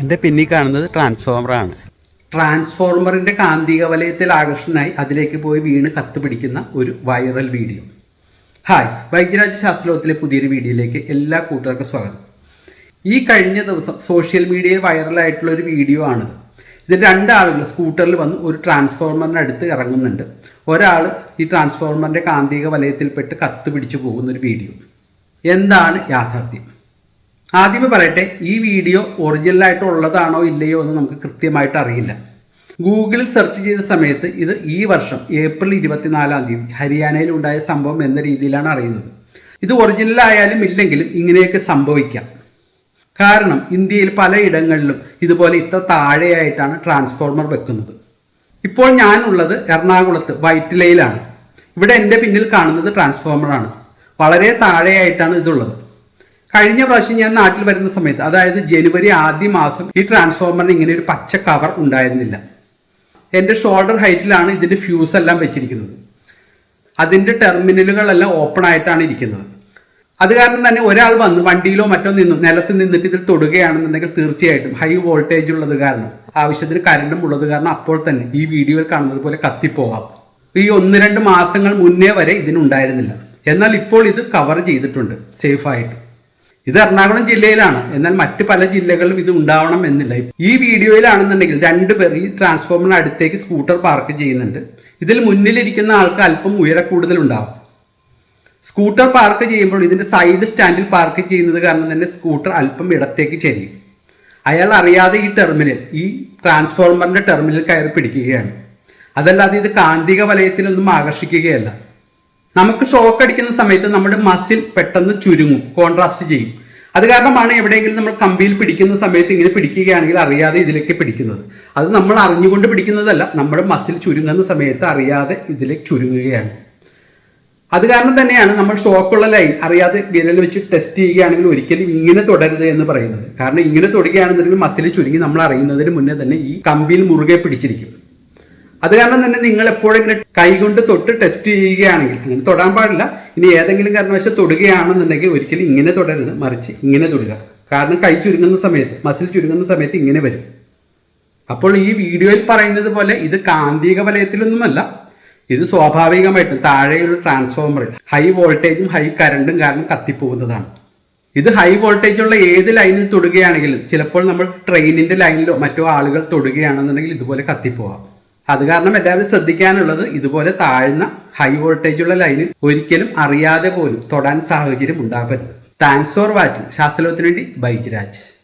എൻ്റെ പിന്നിൽ കാണുന്നത് ട്രാൻസ്ഫോമറാണ്. ട്രാൻസ്ഫോമറിൻ്റെ കാന്തിക വലയത്തിൽ ആകർഷണനായി അതിലേക്ക് പോയി വീണ് കത്തുപിടിക്കുന്ന ഒരു വൈറൽ വീഡിയോ. ഹായ്, വൈദ്യരാജ് ശാസ്ത്രലോകത്തിലെ പുതിയൊരു വീഡിയോയിലേക്ക് എല്ലാ കൂട്ടുകാർക്കും സ്വാഗതം. ഈ കഴിഞ്ഞ ദിവസം സോഷ്യൽ മീഡിയയിൽ വൈറലായിട്ടുള്ള ഒരു വീഡിയോ ആണിത്. ഇതിൽ രണ്ടാളുകൾ സ്കൂട്ടറിൽ വന്ന് ഒരു ട്രാൻസ്ഫോമറിൻ്റെ അടുത്ത് ഇറങ്ങുന്നുണ്ട്. ഒരാൾ ഈ ട്രാൻസ്ഫോമറിൻ്റെ കാന്തിക വലയത്തിൽപ്പെട്ട് കത്തുപിടിച്ചു പോകുന്നൊരു വീഡിയോ. എന്താണ് യാഥാർത്ഥ്യം? ആദ്യമേ പറയട്ടെ, ഈ വീഡിയോ ഒറിജിനലായിട്ട് ഉള്ളതാണോ ഇല്ലയോ എന്ന് നമുക്ക് കൃത്യമായിട്ട് അറിയില്ല. ഗൂഗിളിൽ സെർച്ച് ചെയ്ത സമയത്ത് ഇത് ഈ വർഷം ഏപ്രിൽ 24 ഹരിയാനയിൽ ഉണ്ടായ സംഭവം എന്ന രീതിയിലാണ് അറിയുന്നത്. ഇത് ഒറിജിനലായാലും ഇല്ലെങ്കിലും ഇങ്ങനെയൊക്കെ സംഭവിക്കാം. കാരണം ഇന്ത്യയിൽ പലയിടങ്ങളിലും ഇതുപോലെ ഇത്ര താഴെയായിട്ടാണ് ട്രാൻസ്ഫോമർ വെക്കുന്നത്. ഇപ്പോൾ ഞാനുള്ളത് എറണാകുളത്ത് വൈറ്റിലയിലാണ്. ഇവിടെ എൻ്റെ പിന്നിൽ കാണുന്നത് ട്രാൻസ്ഫോമറാണ്. വളരെ താഴെയായിട്ടാണ് ഇതുള്ളത്. കഴിഞ്ഞ പ്രാവശ്യം ഞാൻ നാട്ടിൽ വരുന്ന സമയത്ത്, അതായത് ജനുവരി ആദ്യ മാസം, ഈ ട്രാൻസ്ഫോമറിന് ഇങ്ങനെ ഒരു പച്ച കവർ ഉണ്ടായിരുന്നില്ല. എൻ്റെ ഷോൾഡർ ഹൈറ്റിലാണ് ഇതിൻ്റെ ഫ്യൂസ് എല്ലാം വെച്ചിരിക്കുന്നത്. അതിൻ്റെ ടെർമിനലുകളെല്ലാം ഓപ്പൺ ആയിട്ടാണ് ഇരിക്കുന്നത്. അത് കാരണം തന്നെ ഒരാൾ വന്ന് വണ്ടിയിലോ മറ്റോ നിലത്ത് നിന്നിട്ട് ഇതിൽ തൊടുകയാണെന്നുണ്ടെങ്കിൽ തീർച്ചയായിട്ടും ഹൈ വോൾട്ടേജ് ഉള്ളത് കാരണം, ആവശ്യത്തിന് കരണ്ടും ഉള്ളത് കാരണം അപ്പോൾ തന്നെ ഈ വീഡിയോയിൽ കാണുന്നത് പോലെ കത്തിപ്പോവാം. ഈ 1-2 മാസങ്ങൾ മുന്നേ വരെ ഇതിനുണ്ടായിരുന്നില്ല. എന്നാൽ ഇപ്പോൾ ഇത് കവർ ചെയ്തിട്ടുണ്ട് സേഫായിട്ട്. ഇത് എറണാകുളം ജില്ലയിലാണ്. എന്നാൽ മറ്റ് പല ജില്ലകളിലും ഇത് ഉണ്ടാവണം എന്നില്ല. ഈ വീഡിയോയിലാണെന്നുണ്ടെങ്കിൽ 2 പേർ ഈ ട്രാൻസ്ഫോമറിന് അടുത്തേക്ക് സ്കൂട്ടർ പാർക്ക് ചെയ്യുന്നുണ്ട്. ഇതിൽ മുന്നിലിരിക്കുന്ന ആൾക്ക് അല്പം ഉയരക്കൂടുതൽ ഉണ്ടാവും. സ്കൂട്ടർ പാർക്ക് ചെയ്യുമ്പോൾ ഇതിന്റെ സൈഡ് സ്റ്റാൻഡിൽ പാർക്ക് ചെയ്യുന്നത് കാരണം തന്നെ സ്കൂട്ടർ അല്പം ഇടത്തേക്ക് ചെരിയും. അയാൾ അറിയാതെ ഈ ട്രാൻസ്ഫോമറിന്റെ ടെർമിനൽ കയറി പിടിക്കുകയാണ്. അതല്ലാതെ ഇത് കാന്തിക വലയത്തിലൊന്നും ആകർഷിക്കുകയല്ല. നമുക്ക് ഷോക്ക് അടിക്കുന്ന സമയത്ത് നമ്മുടെ മസിൽ പെട്ടെന്ന് ചുരുങ്ങും, കോൺട്രാസ്റ്റ് ചെയ്യും. അത് കാരണമാണ് എവിടെയെങ്കിലും നമ്മൾ കമ്പിയിൽ പിടിക്കുന്ന സമയത്ത് ഇങ്ങനെ പിടിക്കുകയാണെങ്കിൽ അറിയാതെ ഇതിലേക്ക് പിടിക്കുന്നത്. അത് നമ്മൾ അറിഞ്ഞുകൊണ്ട് പിടിക്കുന്നതല്ല, നമ്മുടെ മസിൽ ചുരുങ്ങുന്ന സമയത്ത് അറിയാതെ ഇതിലേക്ക് ചുരുങ്ങുകയാണ്. അത് കാരണം തന്നെയാണ് നമ്മൾ ഷോക്കുള്ള ലൈൻ അറിയാതെ വിരൽ വെച്ച് ടെസ്റ്റ് ചെയ്യുകയാണെങ്കിൽ ഒരിക്കലും ഇങ്ങനെ തുടരുത് എന്ന് പറയുന്നത്. കാരണം ഇങ്ങനെ തൊടുകയാണെന്നുണ്ടെങ്കിൽ മസിൽ ചുരുങ്ങി നമ്മൾ അറിയുന്നതിന് മുന്നേ തന്നെ ഈ കമ്പിയിൽ മുറുകെ പിടിച്ചിരിക്കും. അത് കാരണം തന്നെ നിങ്ങൾ എപ്പോഴും ഇങ്ങനെ കൈകൊണ്ട് തൊട്ട് ടെസ്റ്റ് ചെയ്യുകയാണെങ്കിൽ, അങ്ങനെ തൊടാൻ പാടില്ല. ഇനി ഏതെങ്കിലും കാരണവശാൽ തൊടുകയാണെന്നുണ്ടെങ്കിൽ ഒരിക്കലും ഇങ്ങനെ തൊടരുത്, മറിച്ച് ഇങ്ങനെ തൊടുക. കാരണം കൈ ചുരുങ്ങുന്ന സമയത്ത്, മസിൽ ചുരുങ്ങുന്ന സമയത്ത് ഇങ്ങനെ വരും. അപ്പോൾ ഈ വീഡിയോയിൽ പറയുന്നത് പോലെ ഇത് കാന്തിക വലയത്തിലൊന്നുമല്ല. ഇത് സ്വാഭാവികമായിട്ടും താഴെയുള്ള ട്രാൻസ്ഫോമറിൽ ഹൈ വോൾട്ടേജും ഹൈ കറണ്ടും കാരണം കത്തിപ്പോകുന്നതാണ്. ഇത് ഹൈ വോൾട്ടേജുള്ള ഏത് ലൈനിൽ തൊടുകയാണെങ്കിലും, ചിലപ്പോൾ നമ്മൾ ട്രെയിനിന്റെ ലൈനിലോ മറ്റോ ആളുകൾ തൊടുകയാണെന്നുണ്ടെങ്കിൽ ഇതുപോലെ കത്തിപ്പോവാം. അത് കാരണം എല്ലാവരും ശ്രദ്ധിക്കാനുള്ളത്, ഇതുപോലെ താഴ്ന്ന ഹൈ വോൾട്ടേജുള്ള ലൈനിൽ ഒരിക്കലും അറിയാതെ പോലും തൊടാൻ സാഹചര്യം ഉണ്ടാവരുത്. Thanks for watching. ശാസ്ത്രലോകത്തിന് വേണ്ടി വൈദ്യരാജ്.